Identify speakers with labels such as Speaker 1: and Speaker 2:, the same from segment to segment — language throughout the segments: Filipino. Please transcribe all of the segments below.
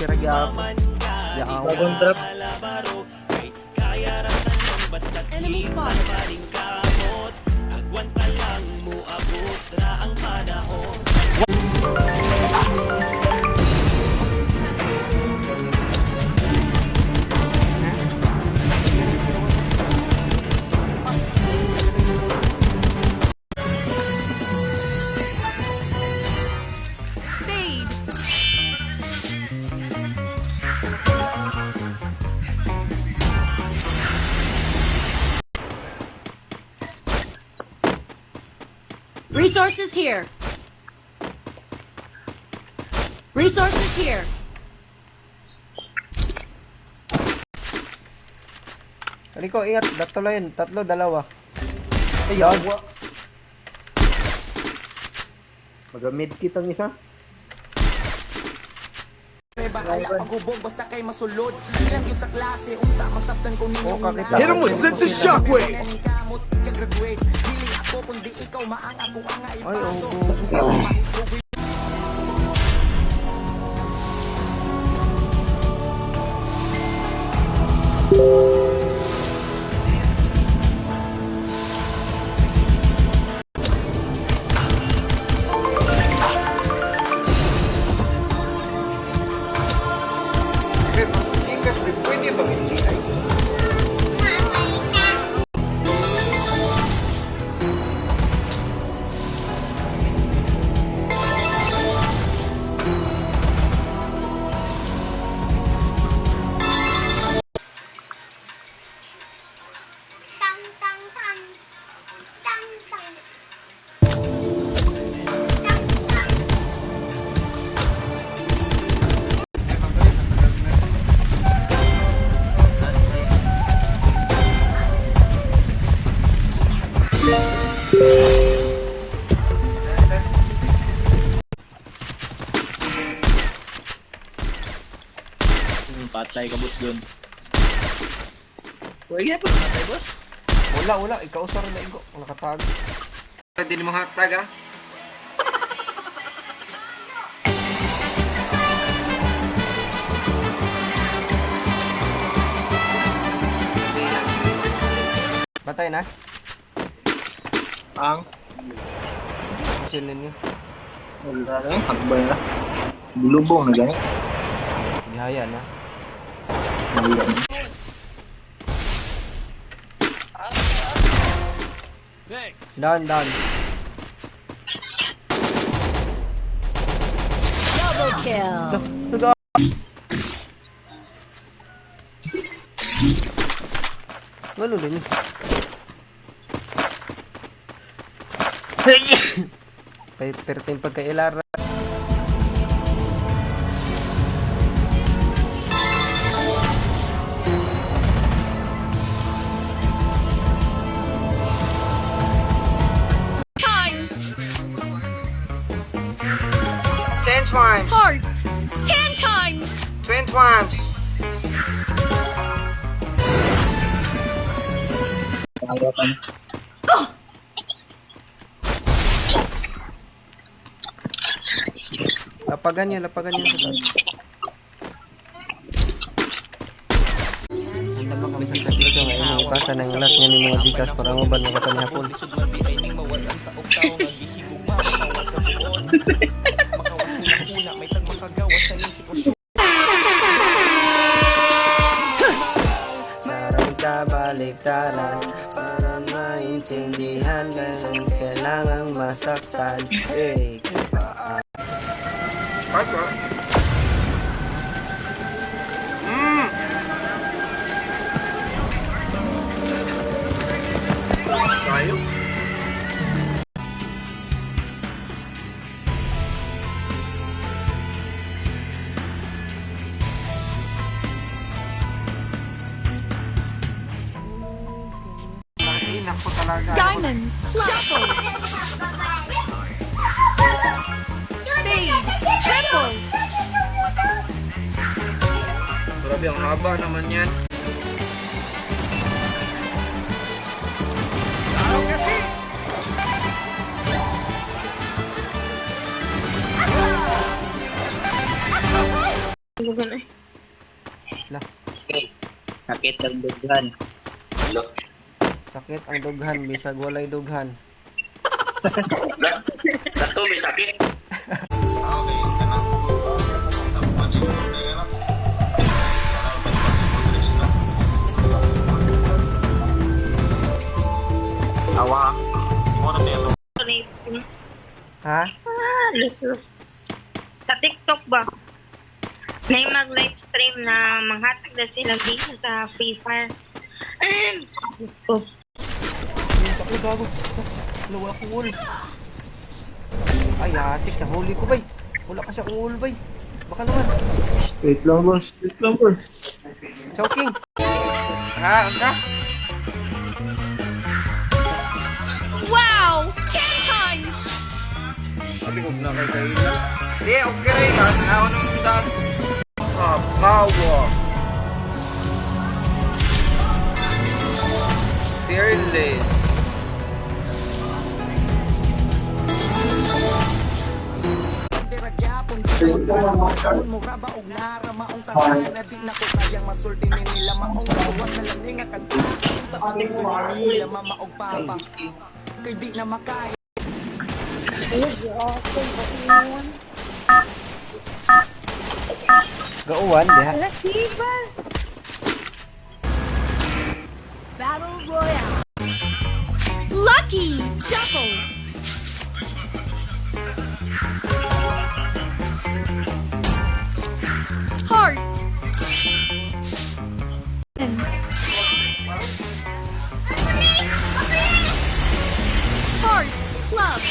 Speaker 1: tira gyapon. Yaw.
Speaker 2: Bagong drop.
Speaker 3: Enemy spotted. Fade. Resources here. Resources here.
Speaker 1: Rico, ingat. Tatlo yun. Tatlo, dalawa. Ayun.
Speaker 2: Mag-mid kit ang isa.
Speaker 4: Pagubog basta kay masulod. Ilan yung sa klase, unta masabtan ko ninyo.
Speaker 1: Hit him with
Speaker 5: sense of shockwave.
Speaker 4: Kamot, ika-graduate. Dili ako kundi ikaw maang ako ang ipaso.
Speaker 1: Pwede ba hindi ay?
Speaker 6: Tang tang tang. Tang tang. Tang tang.
Speaker 2: Patay ka boss dun. Pwede pa patay boss.
Speaker 1: Wala. Ikaw sa rin na igo. Nakatag. Pwede mo hatag ha? Batay na?
Speaker 2: Ang
Speaker 1: Chill ninyo.
Speaker 2: wala na yung hagbay na. Bulubong na gani.
Speaker 1: Bihaya na.
Speaker 2: Ayan.
Speaker 1: Down.
Speaker 3: Double kill.
Speaker 1: Ngano din? Perting pagkailara.
Speaker 3: Time.
Speaker 1: 10 times.
Speaker 3: Heart. 10 times.
Speaker 1: 20 times.
Speaker 2: Kaya pa na.
Speaker 1: Lapagan niya sa taas. Dito ngayon, ipasa ng alas niya ni mga dikas para maban mga kanihapon. Meron ka baliktaran para maintindihan ganun kailangang masaktan. Hey, Sayo? Mainak po talaga.
Speaker 3: Diamond. Double. Fade. Triple.
Speaker 1: Grabe, ang haba naman yan.
Speaker 5: Bugan ay.
Speaker 1: Lah,
Speaker 2: Sakit ang dughan.
Speaker 1: sakit ang dughan, bisag walay dughan.
Speaker 2: Dato may sakit. Awa.
Speaker 1: Ha?
Speaker 5: Lusus. Sa TikTok ba? Na yung mag-live stream na manghatag na sila dito sa Free Fire. Oh,
Speaker 1: Sakit gago. Wala akong ul. Ay, asik na huli ko bay. Wala kasi akong ul bay. Baka naman.
Speaker 2: Wait lang, boss. Wait lang, boss.
Speaker 1: Choking. Ha? Ka?
Speaker 3: Wow! 10 times!
Speaker 1: Sabi ko na kay Kayla. Hindi, okay rin ha. Ako nung saan. Ah, power. Fearless.
Speaker 4: Tira gyapon Kung mo raba og narama ang tanan na di na ko kayang masulti ni nila maong gawat na lang nga kanta. Kita ko ni nila mama og papa. Kay di na makaya.
Speaker 1: Gauwan, diha.
Speaker 3: Battle Royale. Lucky double. Heart. Heart club.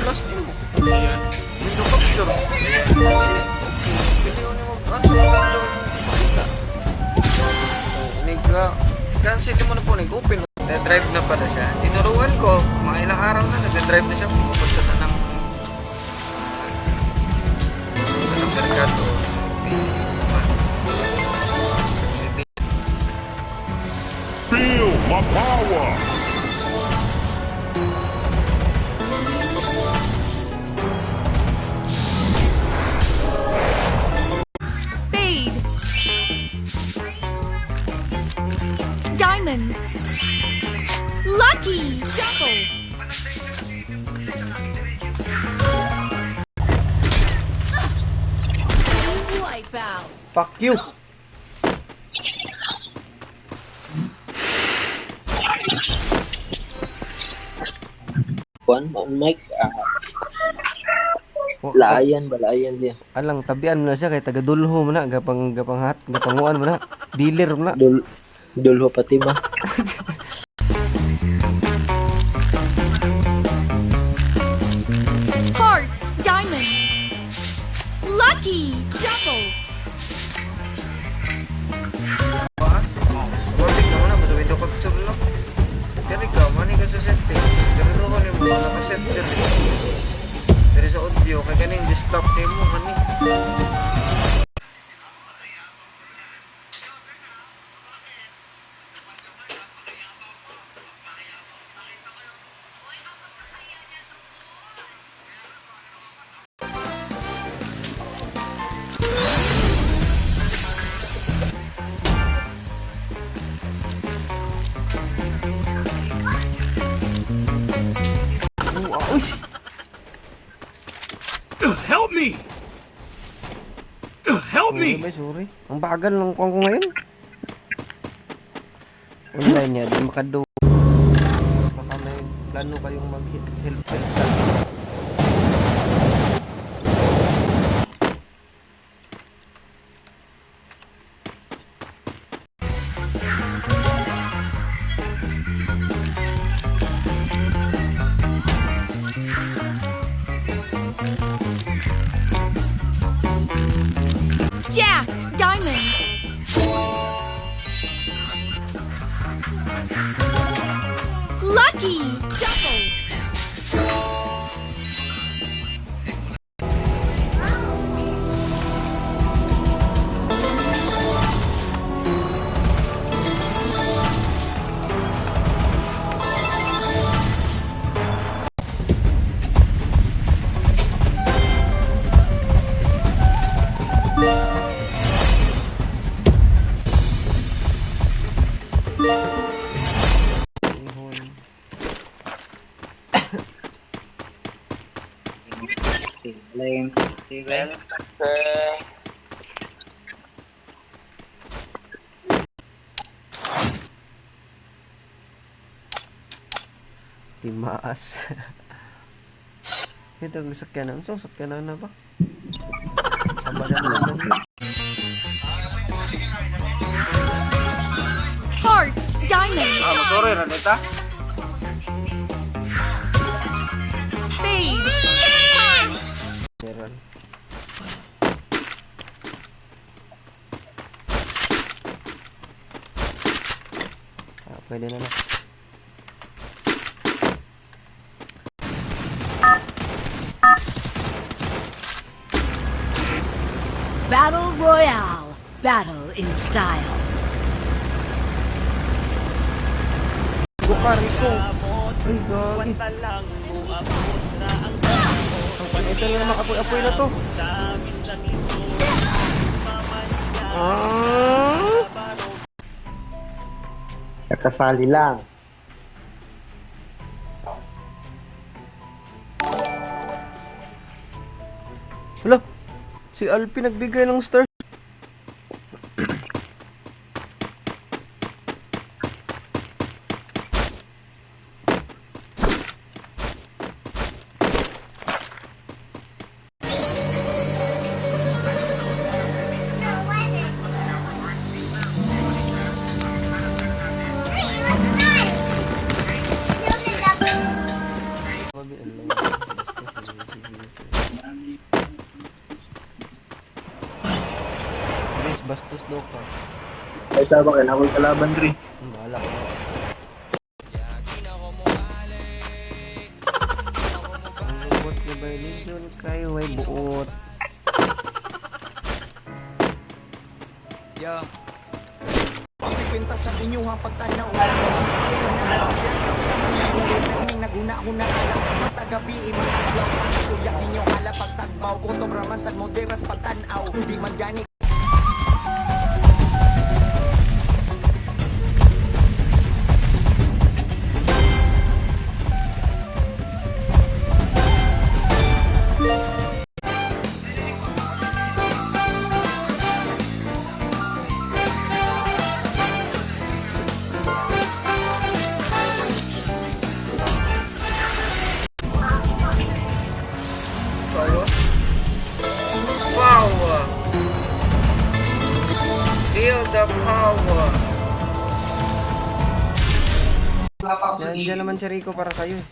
Speaker 1: Plus din mo. Ayan. Window capture. Pili ko ni mo. Ano sa Ini ka. Cancel mo na po ni open. Na-drive na pala siya. Tinuruan ko. Mga ilang araw na. Nag-drive na siya. Pupunta na ng merkado.
Speaker 7: Feel my power!
Speaker 3: Spade. Diamond. Lucky double. Wipeout.
Speaker 1: Fuck you.
Speaker 2: Kuan, mic. Layan ba? Layan siya.
Speaker 1: Alang tabian mo na siya kay taga-dulho mo na. Gapanguan mo na. Dealer mo na.
Speaker 2: Dulho pati ba?
Speaker 3: Heart diamond. Lucky double.
Speaker 1: Warning na mo na. Basta window capture lang. Kaya ka, mani ka sa setting. Ganito ko ni mo nakaset dyan. Pero sa audio, kaya kaning desktop kayo mo kani. Uy!
Speaker 7: Help me! Help me!
Speaker 1: Sorry. Ang bagal ng kuwang ko ngayon. Online niya, di makado. Baka may plano kayong mag-help.
Speaker 3: Jack diamond. Lucky double.
Speaker 2: Lame. Steven.
Speaker 1: Timaas. Ito ang sakyanan. So, sakyanan na ba? Kabadan na lang.
Speaker 3: Heart, diamond,
Speaker 2: Sorry, Ranita.
Speaker 3: spade,
Speaker 1: Meron. Pwede na na.
Speaker 3: Battle Royale. Battle in style.
Speaker 1: Bukari ko. Ay, gagi. Ito na naman apoy-apoy na to.
Speaker 2: Kakasali lang.
Speaker 1: Hala, si Alpi nagbigay ng star. Bastos daw ka.
Speaker 2: Ay, sabi ko, ako kalaban rin.
Speaker 1: Bahala ko. Ang buot na ba yun kayo ay buot.
Speaker 4: Pagpipinta sa inyong pagtanaw sa naguna-una alam matagabi imataglaw sa suyak ninyo hala pagtagbaw kutog raman sa moderas pagtanaw hindi man gani.
Speaker 1: Power! Feel the power! Nandiyan naman si Rico para sa'yo eh.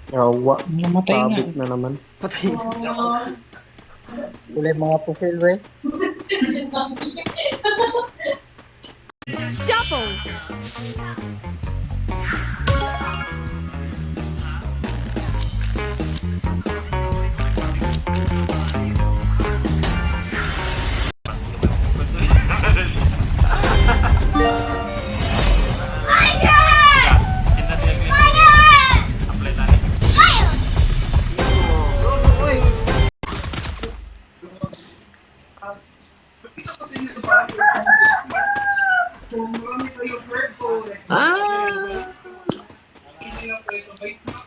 Speaker 2: Yawa. Namatay nga. Pabit na naman.
Speaker 1: Pati.
Speaker 2: Kulay mga pusil, we.
Speaker 3: double,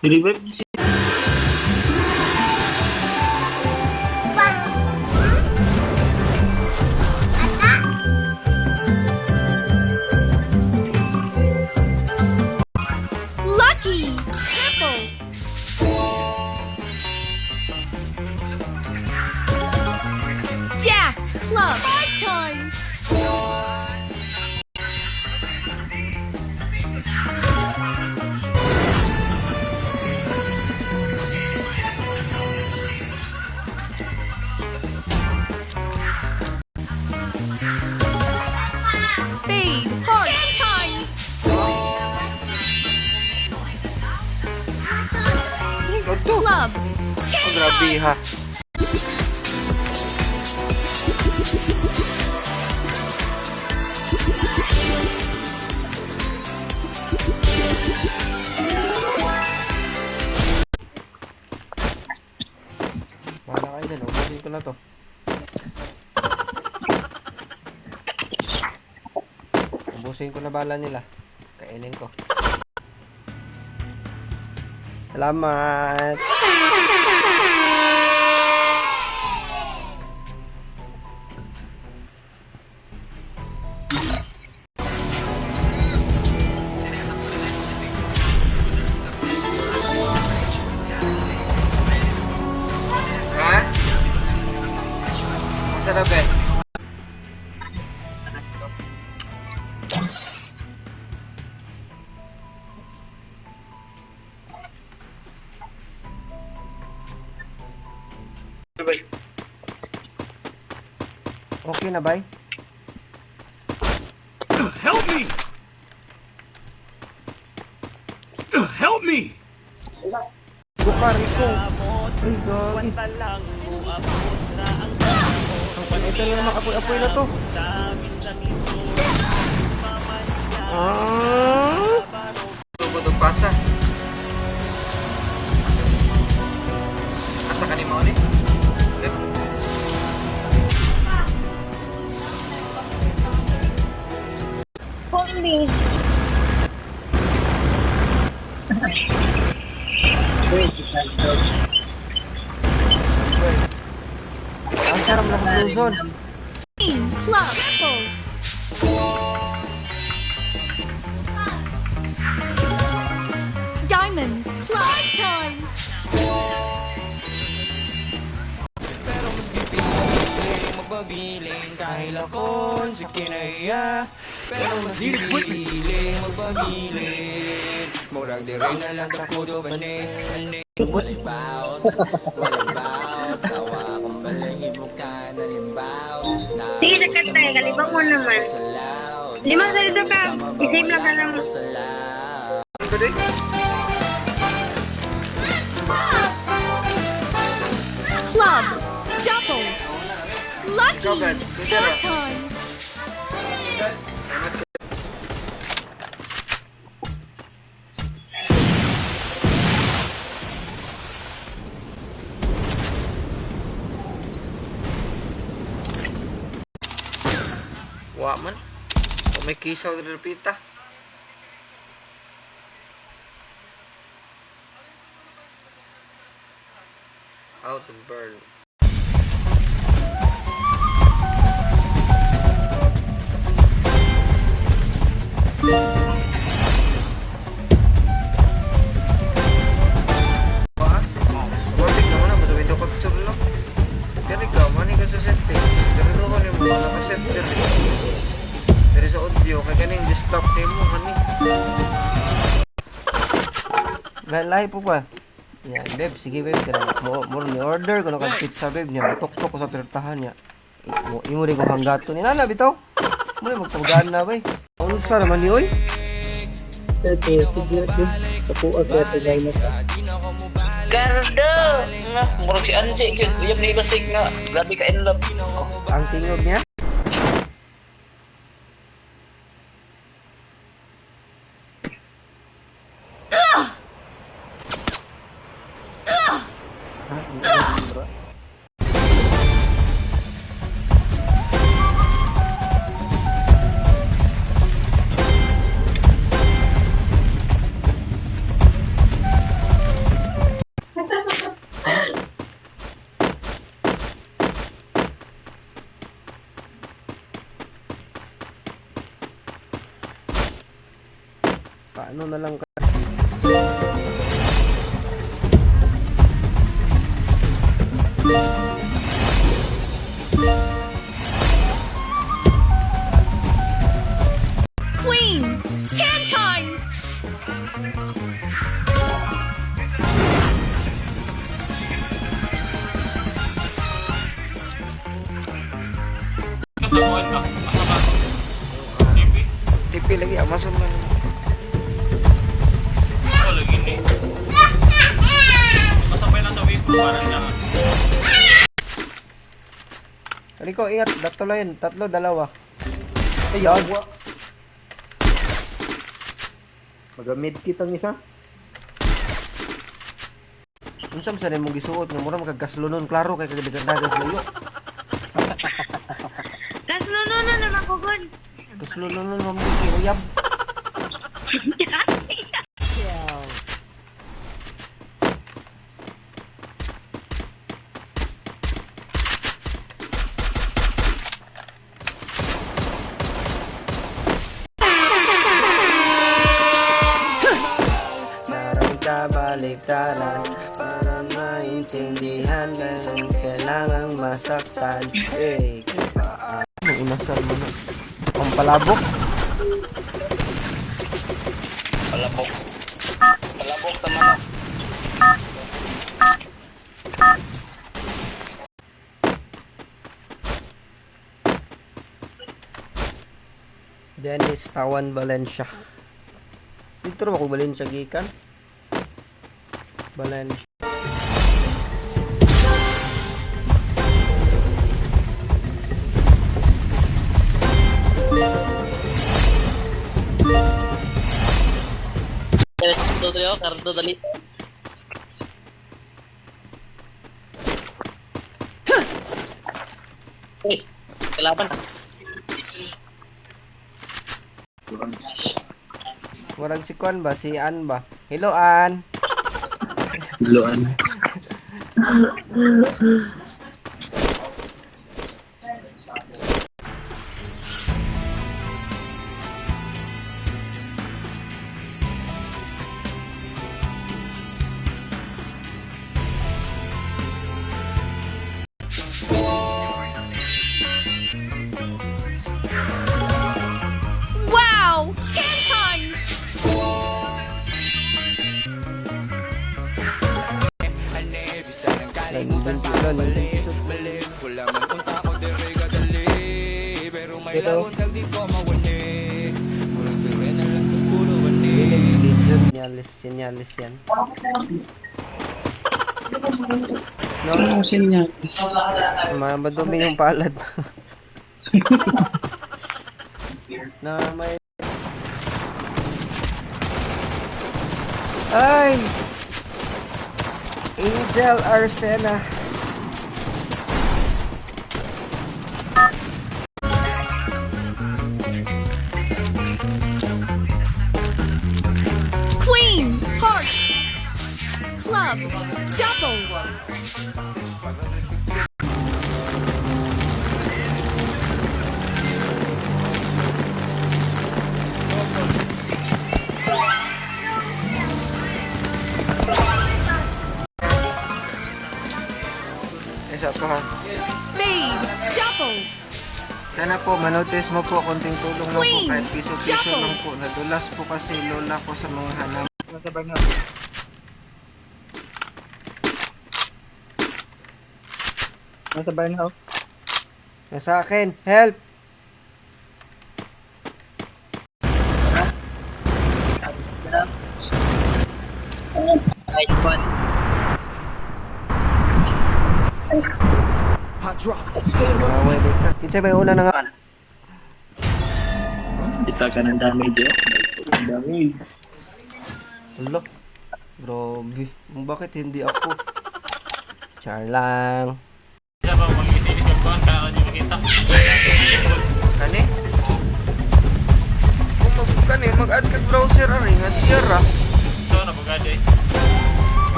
Speaker 2: Deliver niya siya.
Speaker 3: lucky, triple, jack, club, 5 times, spade, heart, 10 times, club, 10
Speaker 1: Grabe
Speaker 3: times,
Speaker 1: ha. Wala kayo dyan. Ubusin ko na to. Ubusin ko na bala nila. Kainin ko. Salamat. Okay na, bay?
Speaker 7: Help me! Help me!
Speaker 1: Buka, Rico. Ay, gagi. Ang panita na naman apoy-apoy na to. Tugod o pasa. Asa ka ni mo ni?
Speaker 5: Holy.
Speaker 1: Ang sarap na conclusion.
Speaker 3: Queen, club, triple. Diamond, club, 5 times.
Speaker 4: Pero mas pipiling magpabiling kahit akon si kinaya. Pero mas pipiling magpabiling murag di rin na lang takudo ba ni walang baut, tawa kong balahibo ka na limbaw.
Speaker 5: Sige, sakat tayo. Kalibang mo naman. Limang salito ka. Isave lang ka naman.
Speaker 1: Ano ba,
Speaker 3: Club, double. Lucky,
Speaker 1: Go, Ben.
Speaker 3: 4 times.
Speaker 1: Wa man. O may kisaw na repita. Out and burn. Watik na muna, basta window capture lang. Kaya ikaw, mani ka sa settings. Pero doon ka mo nakaset dyan eh. Pero sa audio, kaya kaning di-stop kayo mo, kani. Lahi po pa. Yan, babe, sige babe, more ni order ko na kang pizza babe niya. Matok-tok ko sa pirtahan niya. Imo rin ko hanggato ni Nana, bitaw. Muli, magtawagaan na ba eh. Unsa naman ni Oy?
Speaker 2: Gardo! Nga, murag si Anji, uyab na ibasig nga. Grabe ka in love.
Speaker 1: Ang tingog niya? Paano na lang ka?
Speaker 3: Queen, 10 times.
Speaker 1: Tipi lagi, Amazon man. Rico, ingat, tatlo yun. Tatlo, dalawa. Ay, yawa. Magamid kitang isa. Unsam sa rin mong gisuot nga mura magkagaslunon klaro kay kagadagas layo.
Speaker 5: Kasluno na naman ko, God.
Speaker 1: Gaslunon mo mo uyab. Meron ka baliktaran para maintindihan ganun kailangang masaktan. Hey, ang inasal mo na. Ang palabok.
Speaker 2: Palabok. Palabok naman.
Speaker 1: Dennis Tawan Valencia. Dito rin ako Valencia gikan. Valencia.
Speaker 2: Tutuloy ako, Cardo, dali. Uy, kalaban.
Speaker 1: Murag si Kwan ba? Si Ann ba? Hello, Ann.
Speaker 2: Luan.
Speaker 3: Wow! 10 times!
Speaker 1: Nandun po na, nandun Hello. Sinyalis yan. No? Madumi yung palad. Na may... Ay! Angel Arsena.
Speaker 3: Queen, heart, club, double,
Speaker 1: Isa po ha.
Speaker 3: spade, double,
Speaker 1: Sana po, manotice mo po, konting tulong lang po,
Speaker 3: Queen!
Speaker 1: kahit piso-piso
Speaker 3: Double!
Speaker 1: lang po. Nadulas po kasi lola ko sa mga hanap.
Speaker 2: Nasa Barnhouse.
Speaker 1: Nasa akin, help!
Speaker 2: Ay, fun.
Speaker 7: Hot drop.
Speaker 1: Away din ka. Kinsay may una na nga.
Speaker 2: Kita ka ng damage eh. Damage.
Speaker 1: Ulo. Grabe. Bakit hindi ako? Char lang. Kani? Kung kani, mag-add ka browser ari nga Sierra.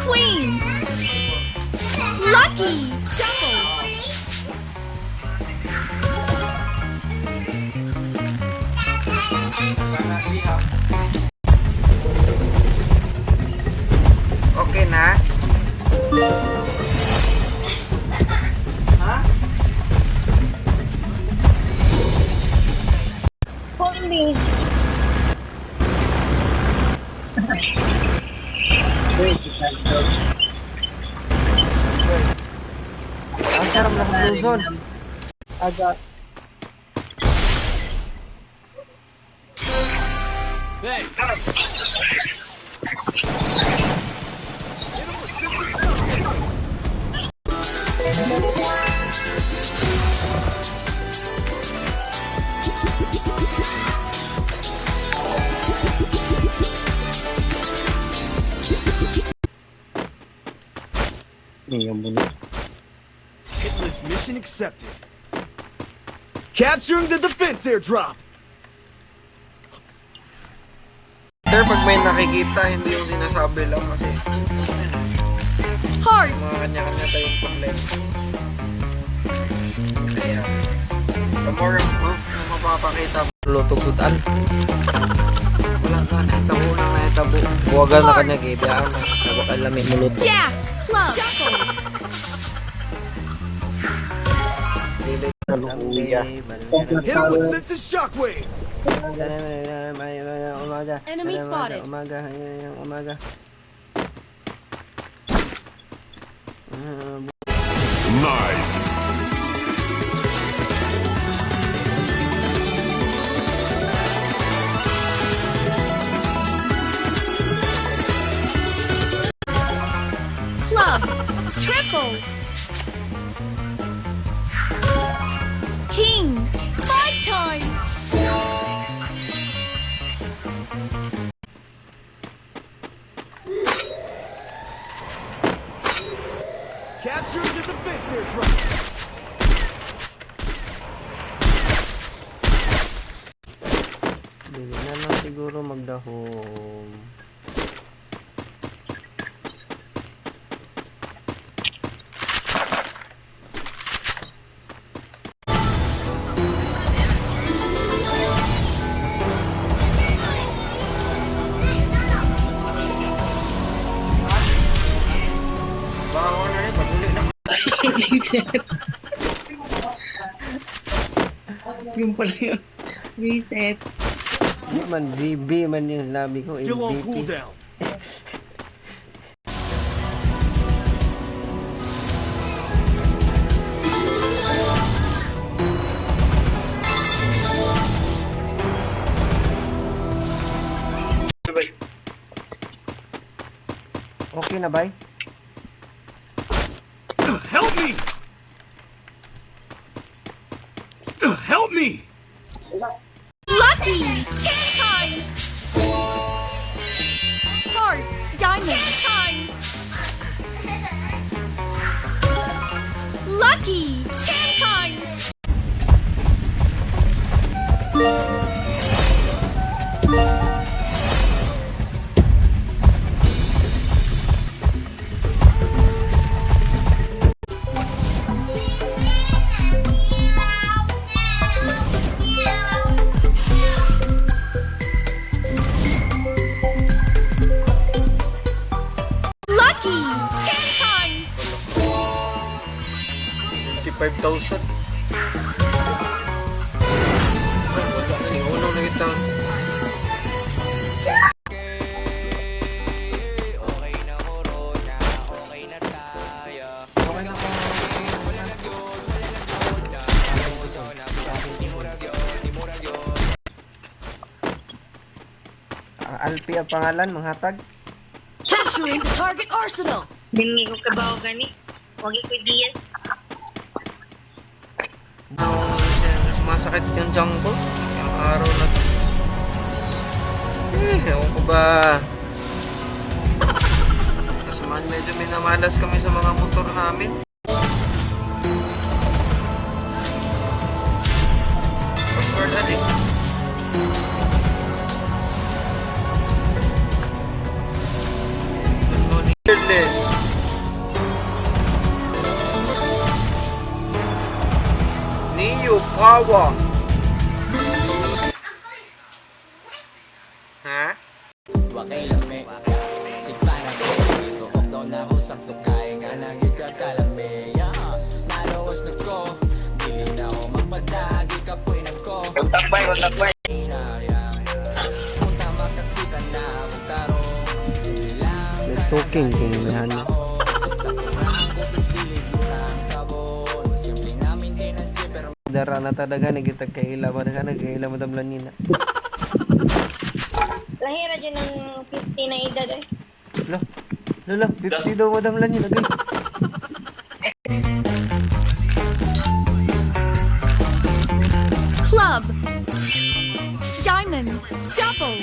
Speaker 3: queen, lucky, double,
Speaker 1: Okay na? Ha?
Speaker 5: Holy.
Speaker 1: Ang sarap na conclusion.
Speaker 2: Agak.
Speaker 7: Hitless mission accepted. Capturing the defense airdrop.
Speaker 1: Sir, pag may nakikita, hindi yung sinasabi lang kasi
Speaker 3: heart,
Speaker 1: mga kanya-kanya tayong problema. Kaya, the more proof na mapapakita mo, lutugutan. Wala na, nahitabo lang, nahitabo. Buwagan na kanya, gibiyaan na. Nabakal namin muluto.
Speaker 3: jack, club, double,
Speaker 7: Hit him with sense of shockwave.
Speaker 3: Enemy spotted.
Speaker 1: Umaga.
Speaker 7: Nice.
Speaker 3: Double. King. 5 times.
Speaker 7: Captures the defense airdrop.
Speaker 1: Dili na lang siguro magdahom. Baka ako na rin, pag-uli na.
Speaker 5: Yung pala yun. Reset.
Speaker 1: Hindi man, DB man yung sinabi ko.
Speaker 7: Still on
Speaker 1: MVP.
Speaker 7: cooldown.
Speaker 1: Okay na, bay?
Speaker 7: Help me! Help me!
Speaker 3: Lucky. 10 times. Heart. Diamond. Times. Lucky. 10 times. Lucky. 10 times.
Speaker 1: 55,000. Uno na kita. Alpi ang pangalan, manghatag.
Speaker 3: Capturing the target arsenal.
Speaker 5: Hindi ko kabaw gani. Huwag ko diyan.
Speaker 1: Sumasakit yung tiyan ko. Yung araw na to. Ewan ko ba. Kasi man medyo minamalas kami sa mga motor namin. Password adik. Fearless. Neo Power. Ha?
Speaker 4: Wakay lami Si parang dito Oktaw na ako sakto kaya nga nagkakakalami Nalawas na ko Dili na ako magpadagi Kapoy na ko
Speaker 2: Kontak bay.
Speaker 4: Inayang Punta makakita na Magtaro Simple lang
Speaker 1: May talking kay Mihan.
Speaker 4: Sakurang kutis dilig lang sabon Simple nga maintenance di pero
Speaker 1: Dara na talaga nagitag kay ila man ka nagila mo damlan nina.
Speaker 5: Lahira dyan ng 50 na edad eh.
Speaker 1: Lolo, 50 daw mo damlan nina. Okay.
Speaker 3: Club. Diamond. Double.